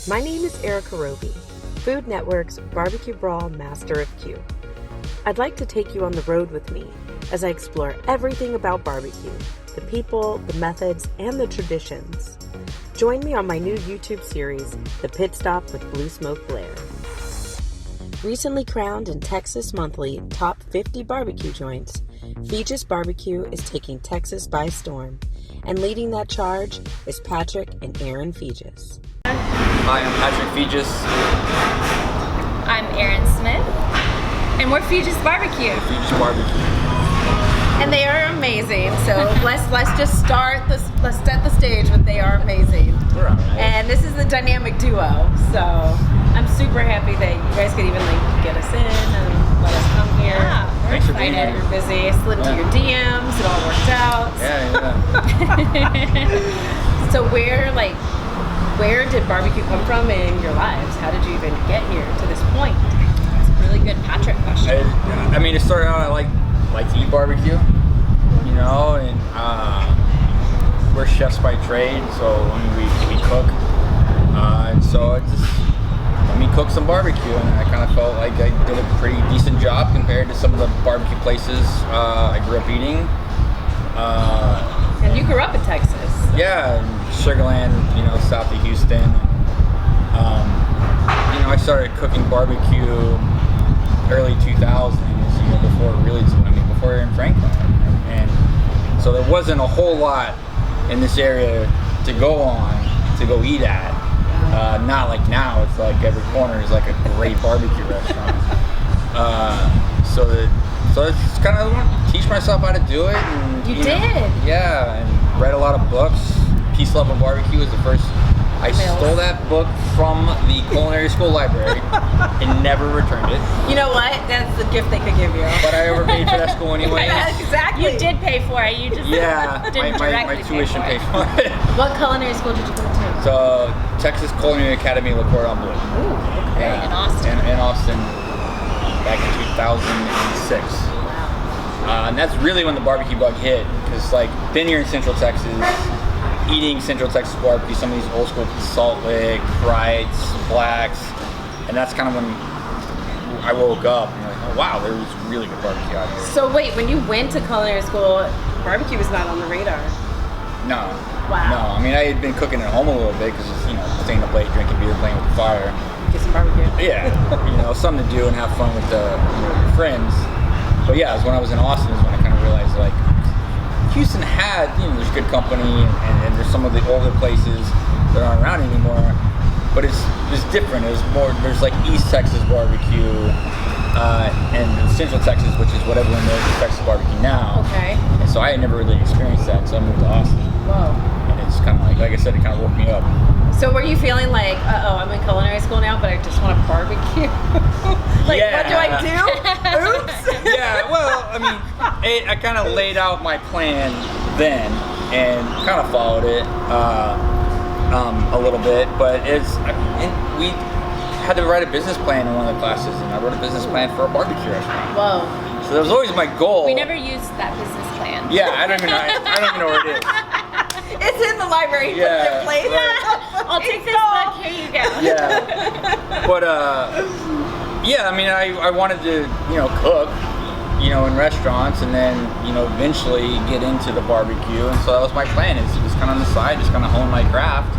My name is Erica Roby, Food Network's BBQ Brawl Master of Q. I'd like to take you on the road with me as I explore everything about barbecue, the people, the methods, and the traditions. Join me on my new YouTube series, The Pit Stop with Blue Smoke Blaire. Recently crowned in Texas Monthly Top 50 Barbecue Joints, Feges BBQ is taking Texas by storm, and leading that charge is Patrick and Erin Feges. Hi, I'm Patrick Feges. I'm Erin Smith, and we're Feges BBQ. Feges BBQ. And they are amazing. So let's just start this. Let's set the stage with they are amazing. We're all right. And this is the dynamic duo. So I'm super happy that you guys could even get us in and let us come here. Yeah, Thanks for being here. You're busy. I slid into your DMs. It all worked out. Yeah. So where did barbecue come from in your lives? How did you even get here to this point? That's a really good Patrick question. I mean, it started out, I like to eat barbecue, you know, and we're chefs by trade, so we cook. And so let me cook some barbecue, and I kind of felt like I did a pretty decent job compared to some of the barbecue places I grew up eating. And you grew up in Texas. Yeah, in Sugarland, you know, south of Houston. You know, I started cooking barbecue early 2000s, you know, before in Franklin, and so there wasn't a whole lot in this area to go eat at. Not like now. It's like every corner is like a great barbecue restaurant. So it's kind of teach myself how to do it. And, You did? Yeah, and read a lot of books. Peace, Love, and Barbecue was the first. I stole that book from the culinary school library and never returned it. You know what? That's the gift they could give you. But I overpaid for that school anyway. Exactly. You did pay for it. You just didn't my directly tuition pay paid for it. for it. What culinary school did you go to? So Texas Culinary Academy, La Cordon Bleu. Ooh, okay. Yeah. In Austin. In Austin, back in 2006. Wow. And that's really when the barbecue bug hit, because like been here in Central Texas, eating Central Texas barbecue, some of these old school Salt Lick, Wrights, Blacks, and that's kind of when I woke up and like, oh wow, there was really good barbecue out here. So wait, when you went to culinary school, barbecue was not on the radar. No. Wow. No, I mean I had been cooking at home a little bit because you know staying up late, drinking beer, playing with the fire. Get some barbecue. Yeah, you know, something to do and have fun with your friends. But yeah, it was when I was in Austin is when I kind of realized like Houston had, you know, there's good company and there's some of the older places that aren't around anymore, but it's different. It was more, there's like East Texas barbecue and Central Texas, which is what everyone knows as Texas barbecue now. Okay. And so I had never really experienced that, so I moved to Austin. Whoa. And it's kind of like I said, it kind of woke me up. So were you feeling like, I'm in culinary school now, but I just want to barbecue? Like, Yeah. what do I do? Oops. Yeah, well, I mean, I kind of laid out my plan then and kind of followed it a little bit, but we had to write a business plan in one of the classes, and I wrote a business plan for a barbecue restaurant. Whoa. So that was always my goal. We never used that business plan. Yeah, I don't even know where it is. It's in the library. Yeah, Put it in place. right. I'll take this book. Here you go. Yeah, but yeah, I mean, I wanted to, you know, cook, you know, in restaurants, and then, you know, eventually get into the barbecue, and so that was my plan, is to just kind of on the side, just kind of hone my craft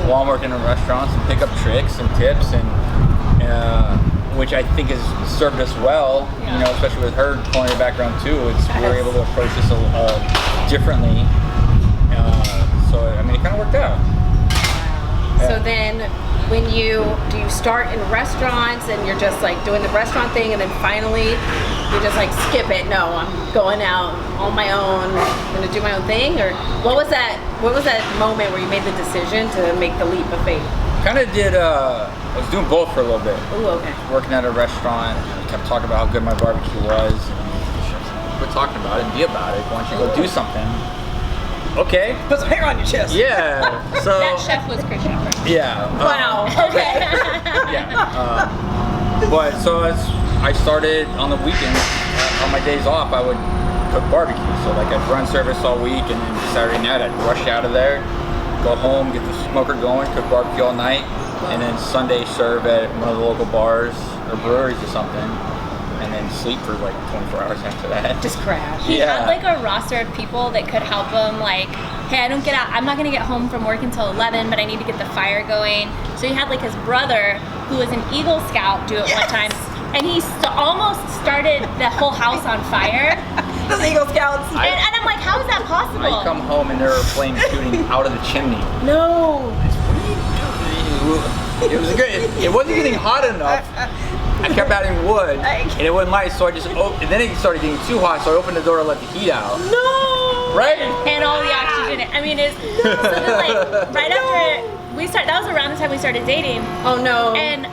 while I'm working in restaurants and pick up tricks and tips, and which I think has served us well, you know, especially with her culinary background too. We were able to approach this differently, so I mean, it kind of worked out. So then when do you start in restaurants and you're just like doing the restaurant thing, and then finally you just like skip it? No, I'm going out on my own. I'm gonna do my own thing. Or what was that moment where you made the decision to make the leap of faith? Kind of did. I was doing both for a little bit. Ooh, okay. Working at a restaurant, I kept talking about how good my barbecue was. Quit talking about it, be about it. Why don't you go do something? Okay. Put some hair on your chest. Yeah. So. That chef was Chris Shepherd. Yeah. Wow. Okay. Yeah. But so as I started on the weekends, on my days off, I would cook barbecue. So like I'd run service all week, and then Saturday night I'd rush out of there, go home, get the smoker going, cook barbecue all night, and then Sunday serve at one of the local bars or breweries or something, and then sleep for like 24 hours after that. Just crash. He had like a roster of people that could help him, like, hey, I'm not gonna get home from work until 11, but I need to get the fire going. So he had like his brother, who was an Eagle Scout, do it one time, and he almost started the whole house on fire. Those Eagle Scouts. And I'm like, how is that possible? I come home and there were flames shooting out of the chimney. No. It was good. It wasn't getting hot enough. I kept adding wood, and it wouldn't light, so I just opened, and then it started getting too hot, so I opened the door to let the heat out. No. Right? And all the oxygen. I mean, it's so then, like right after we started. That was around the time we started dating. Oh no. And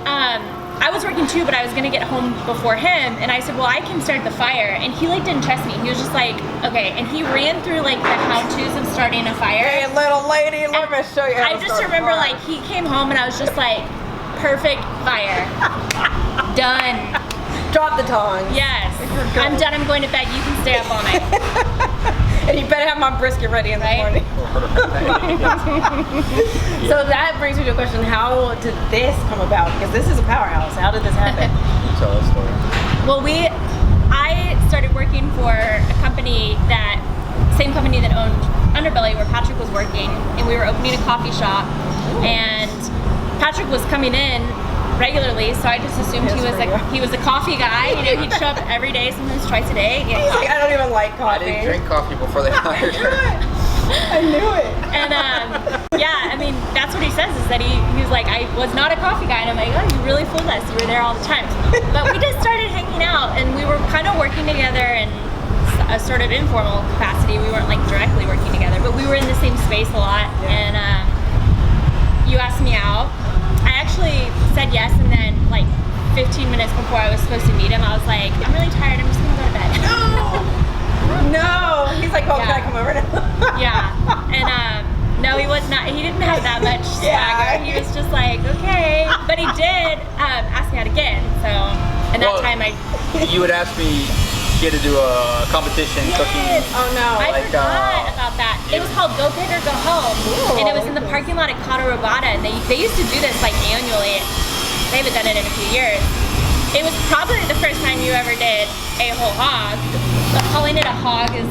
I was working too, but I was gonna get home before him. And I said, well, I can start the fire. And he like didn't trust me. He was just like, okay. And he ran through like the how-tos of starting a fire. Hey, little lady, let me show you how I to just start a remember fire. like he came home and I was just like, perfect fire, done. Drop the tongs. Yes, good. I'm done. I'm going to bed. You can stay up all night. And you better have my brisket ready in the morning. So that brings me to a question: how did this come about? Because this is a powerhouse. How did this happen? Tell that story. Well, I started working for a company same company that owned Underbelly, where Patrick was working, and we were opening a coffee shop, and Patrick was coming in regularly, so I just assumed he was a coffee guy. You know, he'd show up every day, sometimes twice a day. He's like, I don't even like I coffee. didn't drink coffee before they hired her. I knew it. And yeah, I mean, that's what he says, is that he was like, I was not a coffee guy. And I'm like, oh, you really fooled us. You were there all the time. But we just started hanging out, and we were kind of working together in a sort of informal capacity. We weren't like directly working together, but we were in the same space a lot. And you asked me out. I actually said yes, and then like 15 minutes before I was supposed to meet him, I was like, I'm really tired. I'm just gonna go to bed. No. He's like, oh, can I come over now? Yeah. And no, he was not. He didn't have that much swagger. He was just like, okay. But he did ask me out again. So, and that time you would ask me. She had to do a competition cooking. Oh no. I Like, forgot about that. It was called Go Big or Go Home. Ooh, And it was in the parking lot at Cotto Robata. And they used to do this like annually. They haven't done it in a few years. It was probably the first time you ever did a whole hog. But calling it a hog is,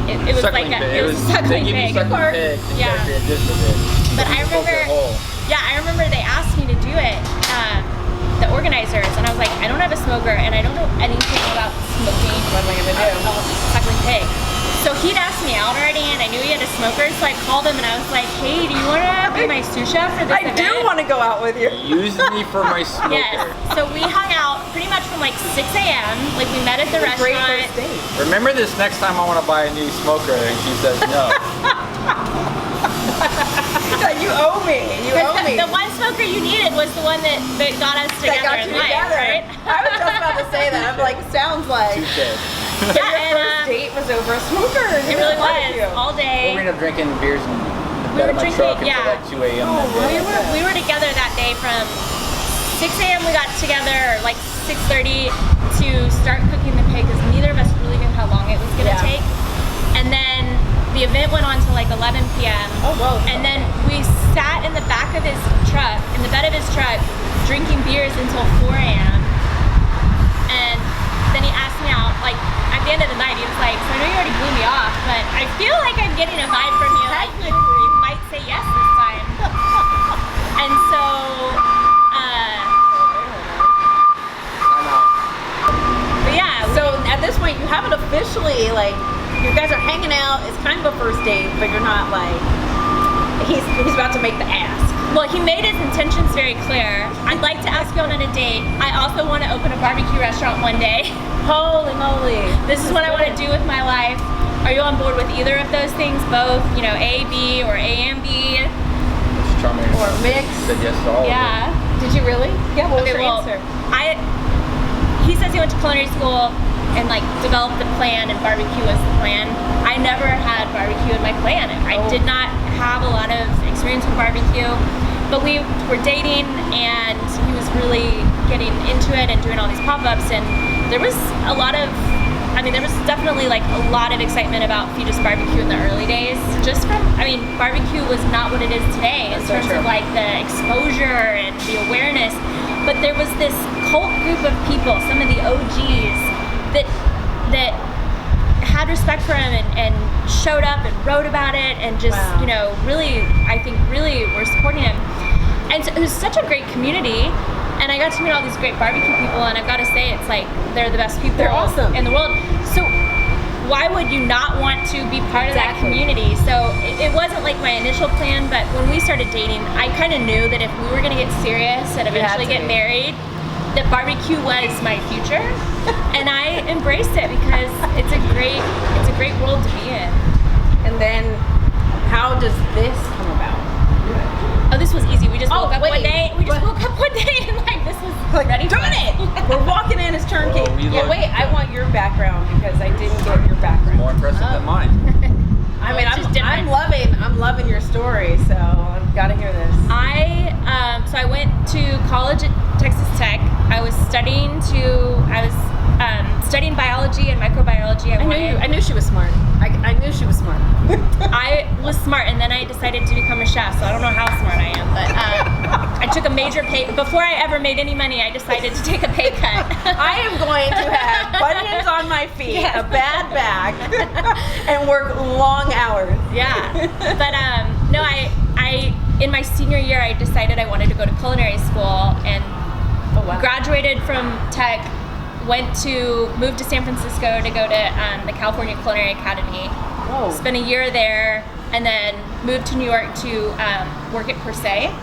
it was Suckling like pig. it was a suckling They pig. give you suckling pigs, and Yeah. you actually did with it. But I remember, I remember they asked me to do it, the organizers, and I was like, I don't have a smoker, and I don't know anything about smoking. What am I gonna do? Suckling pig. So he'd asked me out already, and I knew he had a smoker, so I called him and I was like, hey, do you want to be my sous chef for this event? I do want to go out with you. Use me for my smoker. Yes. So we hung out pretty much from like 6 a.m. Like we met at the Great restaurant. first date. Remember this next time I want to buy a new smoker, and she says no. You owe me. You owe me. The one smoker you needed was the one that got us together That got in you life, together. right? I was just about to say that. I'm like, sounds like Touche. Yeah, your first and date was over a smoker. it really was all We day. ended up drinking beers in the We bed were of my drinking- truck yeah. until like 2 a.m. that day. We were together that day from 6 a.m. we got together, or like 6:30 to start cooking the pig, because neither of us really knew how long it was gonna take. And then the event went on till like 11 p.m. Oh, whoa. And then we sat in the back of his truck, in the bed of his truck, drinking beers until 4 a.m. And then he asked me out, like, at the end of the night, he was like, so I know you already blew me off, but I feel like I'm getting a vibe from you. Like, you might say yes this time. And so, but yeah. So at this point, you haven't officially, like, you guys are hanging out. It's kind of a first date, but you're not like, he's about to make the ask. Well, he made his intentions very clear. I'd like to ask you on a date. I also want to open a barbecue restaurant one day. Holy moly. This is what I want to do with my life. Are you on board with either of those things? Both, you know, A, B, or A and B? It's charming. Or mix. Said yes to all of Yeah. Did you really? Yeah, what was your answer? He says he went to culinary school and like developed the plan, and barbecue was the plan. I never had barbecue in my plan. I did not have a lot of experience with barbecue, but we were dating, and he was really getting into it and doing all these pop-ups, and there was a lot of I mean, there was definitely like a lot of excitement about Feges BBQ in the early days. Just from, I mean, barbecue was not what it is today in terms of like the exposure and the awareness. But there was this cult group of people, some of the OGs, that had respect for him and showed up and wrote about it and just, you know, really, I think really were supporting him. And so it was such a great community. And I got to meet all these great barbecue people, and I've got to say, it's like they're the best people in the world. So why would you not want to be part of that community? So it wasn't like my initial plan, but when we started dating, I kind of knew that if we were going to get serious and eventually get married, that barbecue was my future. And I embraced it because it's a great world to be in. And then how does this come about? Oh, this was easy. We just woke up one day. We just woke up one day and like this was Like, ready. darn it! We're walking in as turnkey. Oh, Wait, I want your background because I didn't get your background. More impressive than mine. I mean, It's just different. I'm loving your story, so I've got to hear this. So I went to college at Texas Tech. I was studying biology and microbiology. I knew she was smart. I knew she was smart. I was smart, and then I decided to become a chef. So I don't know how smart I am, but I took a major pay. Before I ever made any money, I decided to take a pay cut. I am going to have bunions on my feet, a bad back, and work long hours. Yeah, but no, I in my senior year, I decided I wanted to go to culinary school and graduated from Tech. Moved to San Francisco to go to the California Culinary Academy. Whoa. Spent a year there, and then moved to New York to work at Per Se.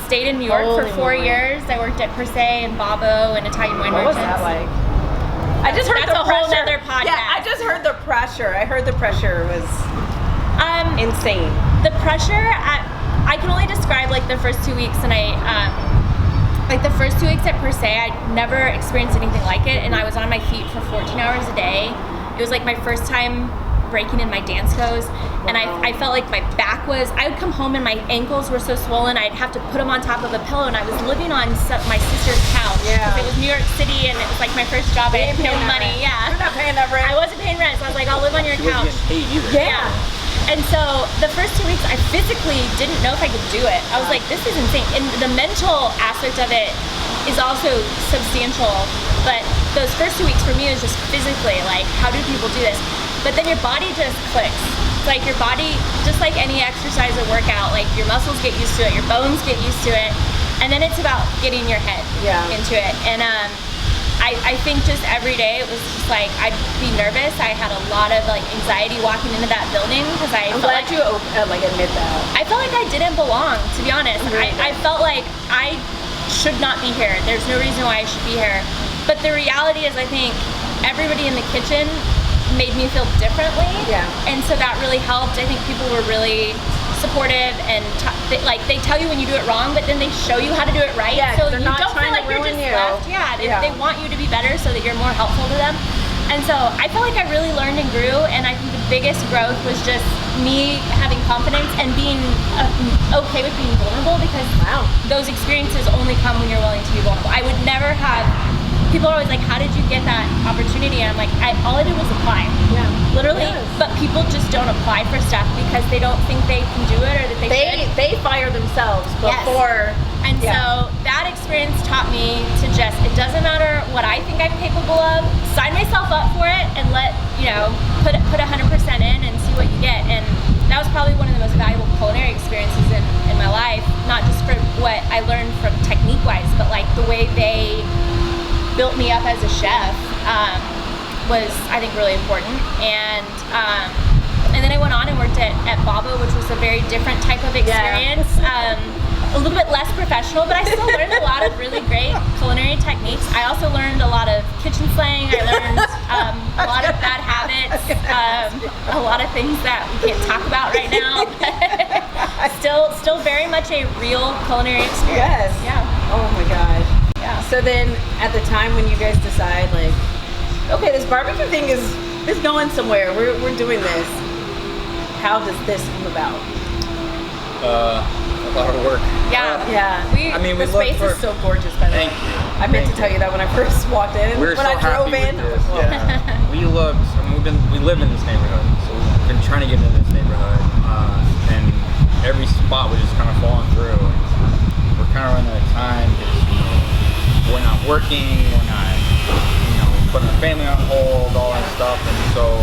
Stayed in New York for 4 years. I worked at Per Se and Babbo and Italian Wine Merchants. What was that like? I just heard That's the a whole pressure. nother podcast. Yeah, I just heard the pressure. I heard the pressure was insane. The pressure, I can only describe like the first 2 weeks, and like the first 2 weeks at Per Se, I'd never experienced anything like it, and I was on my feet for 14 hours a day. It was like my first time breaking in my dance clothes, and I felt like my back I would come home and my ankles were so swollen, I'd have to put them on top of a pillow, and I was living on my sister's couch. Yeah. Because it was New York City, and it was like my first job. I had no money. Rent. Yeah. You're not paying that rent. I wasn't paying rent, so I was like, I'll live on your She couch. wasn't getting paid either. Yeah. And so the first 2 weeks, I physically didn't know if I could do it. I was like, this is insane. And the mental aspect of it is also substantial. But those first 2 weeks for me was just physically like, how do people do this? But then your body just clicks. It's like your body, just like any exercise or workout, like your muscles get used to it, your bones get used to it. And then it's about getting your head into it. And I think just every day it was just like I'd be nervous. I had a lot of like anxiety walking into that building because I'm glad you admit that. I felt like I didn't belong, to be honest. I felt like I should not be here. There's no reason why I should be here. But the reality is, I think everybody in the kitchen made me feel differently. Yeah. And so that really helped. I think people were really supportive, and they tell you when you do it wrong, but then they show you how to do it right. Yeah, so they're you not don't feel trying like to you're ruin just you. left. They want you to be better so that you're more helpful to them. And so I felt like I really learned and grew, and I think the biggest growth was just me having confidence and being okay with being vulnerable, because those experiences only come when you're willing to be vulnerable. I would never have. People are always like, how did you get that opportunity? And I'm like, all I did was apply. Yeah. Literally. Yes. But people just don't apply for stuff because they don't think they can do it, or that they should. They fire themselves before. Yes. And so that experience taught me to just, it doesn't matter what I think I'm capable of, sign myself up for it and put 100% in and see what you get. And that was probably one of the most valuable culinary experiences in my life, not just for what I learned from technique-wise, but like the way they built me up as a chef was, I think, really important. And then I went on and worked at Babbo, which was a very different type of experience. A little bit less professional, but I still learned a lot of really great culinary techniques. I also learned a lot of kitchen slang. I learned a lot of bad habits, a lot of things that we can't talk about right now. Still very much a real culinary experience. Yes. Yeah. Oh my gosh. Yeah. So then, at the time when you guys decide, like, okay, this barbecue thing is going somewhere. We're doing this. How does this come about? A lot of work. Yeah. Yeah. The space is so gorgeous, by the way. Thank you. I meant to tell you that when I first walked in. We're when so I drove happy in. with this. Yeah. We looked. I mean, we live in this neighborhood, so we've been trying to get into this neighborhood, and every spot was just kind of falling through. We're kind of running out of time because we're not working, we're not, putting our family on hold, all that stuff, and so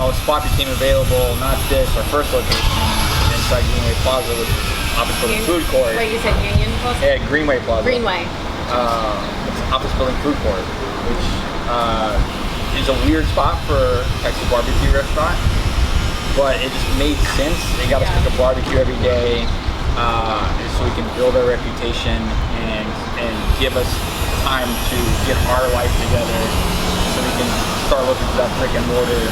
a spot became available. Not this, our first location inside Greenway Plaza, which is office building food court. Wait, you said Union Plaza? Yeah, Greenway Plaza. Greenway. It's an office building food court, which is a weird spot for a Texas barbecue restaurant, but it just made sense. They got us to cook a barbecue every day, so we can build our reputation and give us time to get our life together, so we can start looking for that brick and mortar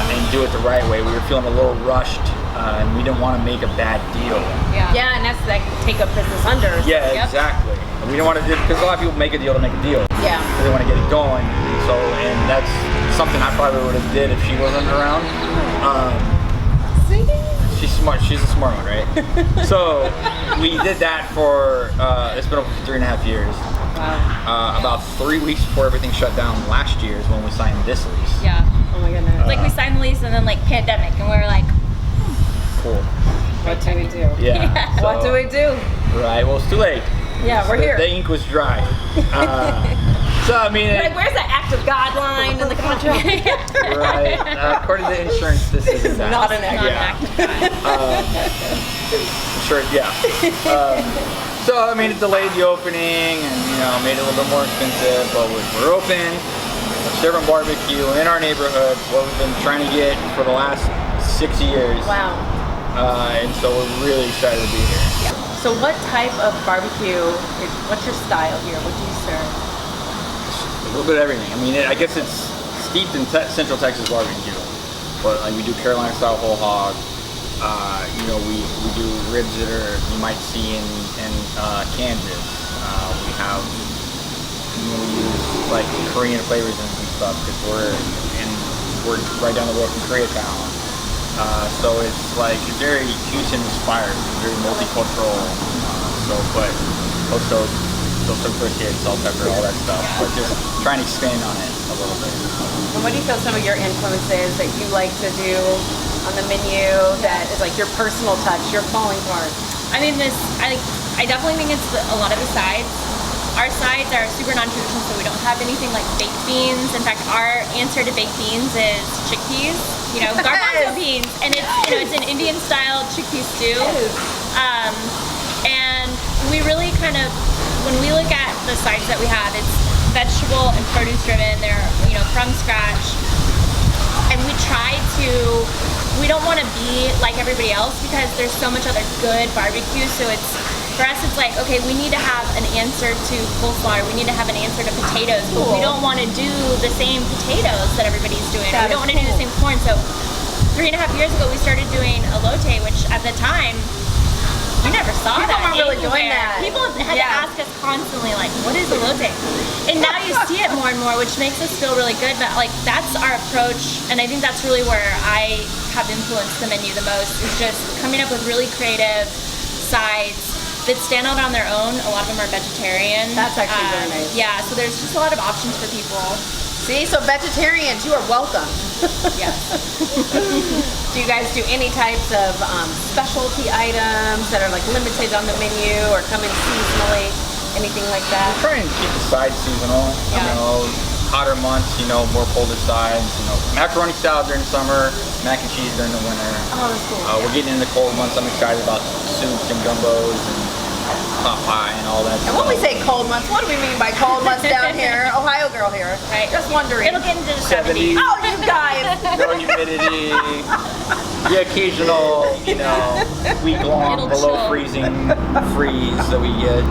and do it the right way. We were feeling a little rushed, and we didn't want to make a bad deal. Yeah, and that's like take a business under. Yeah, exactly. And we don't want to do, because a lot of people make a deal to make a deal. Yeah. They want to get it going. And that's something I probably would have did if she wasn't around. She's smart. She's a smart one, right? So we did that for, it's been over 3.5 years. Wow. About 3 weeks before everything shut down last year is when we signed this lease. Yeah. Oh my goodness. Like we signed the lease and then like pandemic, and we were like, Cool. What do we do? Yeah. What do we do? Right. Well, it's too late. Yeah, we're here. The ink was dry. So I mean, Like, where's the act of God line in the contract? right. According to insurance, this isn't that. Not an act. not an active Sure. Yeah. So I mean, it delayed the opening and made it a little bit more expensive, but we're open. Serving barbecue in our neighborhood, what we've been trying to get for the last 6 years. Wow. And so we're really excited to be here. So what type of barbecue, what's your style here? What do you serve? A little bit of everything. I mean, I guess it's steeped in Central Texas barbecue, but like we do Carolina style whole hog. We do ribs that you might see in Kansas. We have we use like Korean flavors and stuff because we're right down the road from Koreatown. So it's like very Houston inspired, very multicultural. But also brisket, salt, pepper, all that stuff. But just trying to expand on it a little bit. And what do you feel some of your influences that you like to do on the menu that is like your personal touch, your calling card? I mean, I definitely think it's a lot of the sides. Our sides are super non-traditional, so we don't have anything like baked beans. In fact, our answer to baked beans is chickpeas. Garbanzo beans, and it's an Indian style chickpea stew. And we really kind of, when we look at the sides that we have, it's vegetable and produce driven. They're from scratch, and we don't want to be like everybody else because there's so much other good barbecue. So for us, it's like, okay, we need to have an answer to coleslaw, we need to have an answer to potatoes, but we don't want to do the same potatoes that everybody's doing. We don't want to do the same corn. So 3.5 years ago, we started doing elote, which at the time, we never saw that. People weren't really doing that. People had to ask us constantly, like, what is elote? And now you see it more and more, which makes us feel really good. But like, that's our approach, and I think that's really where I have influenced the menu the most, is just coming up with really creative sides that stand out on their own. A lot of them are vegetarian. That's actually really nice. Yeah, so there's just a lot of options for people. See, so vegetarians, you are welcome. Yes. Do you guys do any types of specialty items that are like limited on the menu or come in seasonally? Anything like that? We try and keep the sides seasonal. Yeah. Hotter months, more colder sides. Macaroni salad during summer, mac and cheese during the winter. Oh, that's cool. We're getting into the cold months. I'm excited about soups and gumbos and pot pie and all that And stuff. when we say cold months, what do we mean by cold months down here? Ohio girl here. Right. Just wondering. It'll get into the 70s. 70s. Oh, you guys. No humidity. The occasional, week-long It'll below chill. freezing freeze that we get.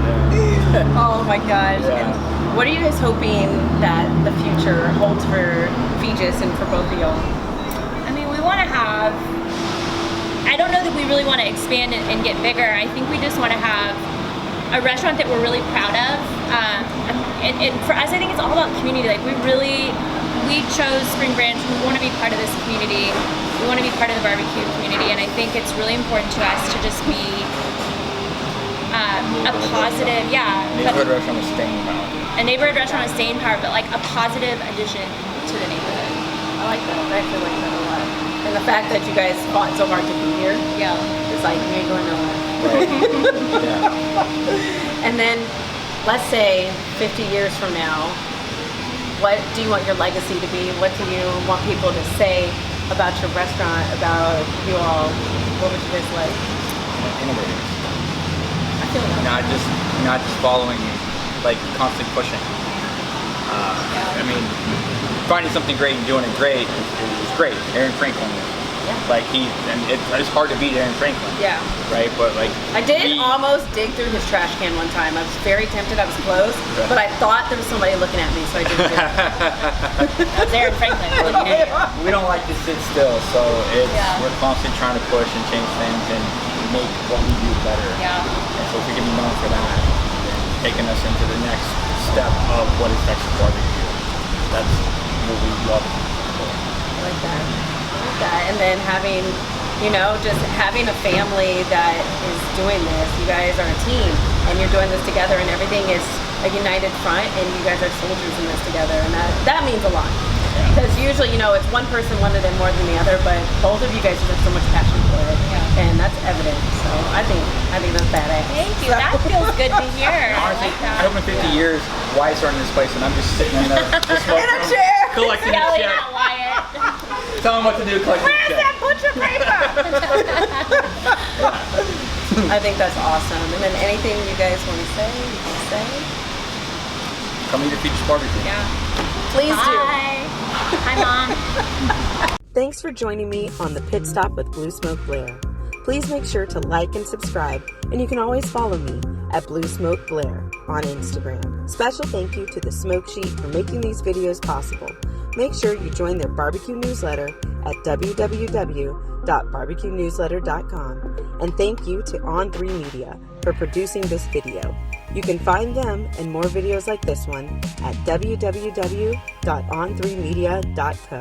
Oh my gosh. Yeah. And what are you guys hoping that the future holds for Feges and for both of y'all? I mean, we want to have, I don't know that we really want to expand and get bigger. I think we just want to have a restaurant that we're really proud of. And for us, I think it's all about community. Like we chose Spring Branch. We want to be part of this community. We want to be part of the barbecue community. And I think it's really important to us to just be a positive, Neighborhood restaurant with staying power. a neighborhood restaurant with staying power, but like a positive addition to the neighborhood. I like that. I actually like that a lot. And the fact that you guys fought so hard to be here, Yeah. it's like you ain't going nowhere. Right. Yeah. And then, let's say 50 years from now, what do you want your legacy to be? What do you want people to say about your restaurant, about you all? What would you guys like? Innovators. I feel like Not just following, like constant pushing. I mean, finding something great and doing it great is great. Aaron Franklin. Like it's hard to beat Aaron Franklin. Yeah. Right, but like I did almost dig through his trash can one time. I was very tempted. I was close, but I thought there was somebody looking at me, so I didn't do it. That's Aaron Franklin. We don't like to sit still, so we're constantly trying to push and change things and make what we do better. Yeah. And so if we can be known for that, then taking us into the next step of what is Texas barbecue. That's what we love. I like that. And then having, just having a family that is doing this. You guys are a team, and you're doing this together, and everything is a united front, and you guys are soldiers in this together, and that means a lot. Because usually, it's one person wanted it more than the other, but both of you guys just have so much passion for it, and that's evident. So I think that's badass. Thank you. That feels good to hear. Honestly, I hope in 50 years, Wyatt's running this place, and I'm just sitting in the smoke In a chair! collecting the Yelling check. at Wyatt. Tell him what to do, collecting the Where's check. that butcher paper? I think that's awesome. And then anything you guys want to say, you can say. Come eat at Feges BBQ. Yeah. Please do. Hi, Mom. Thanks for joining me on the Pit Stop with Blue Smoke Blaire. Please make sure to like and subscribe, and you can always follow me at Blue Smoke Blaire on Instagram. Special thank you to the Smoke Sheet for making these videos possible. Make sure you join their barbecue newsletter at www.barbecuenewsletter.com. And thank you to On3 Media for producing this video. You can find them and more videos like this one at www.on3media.co.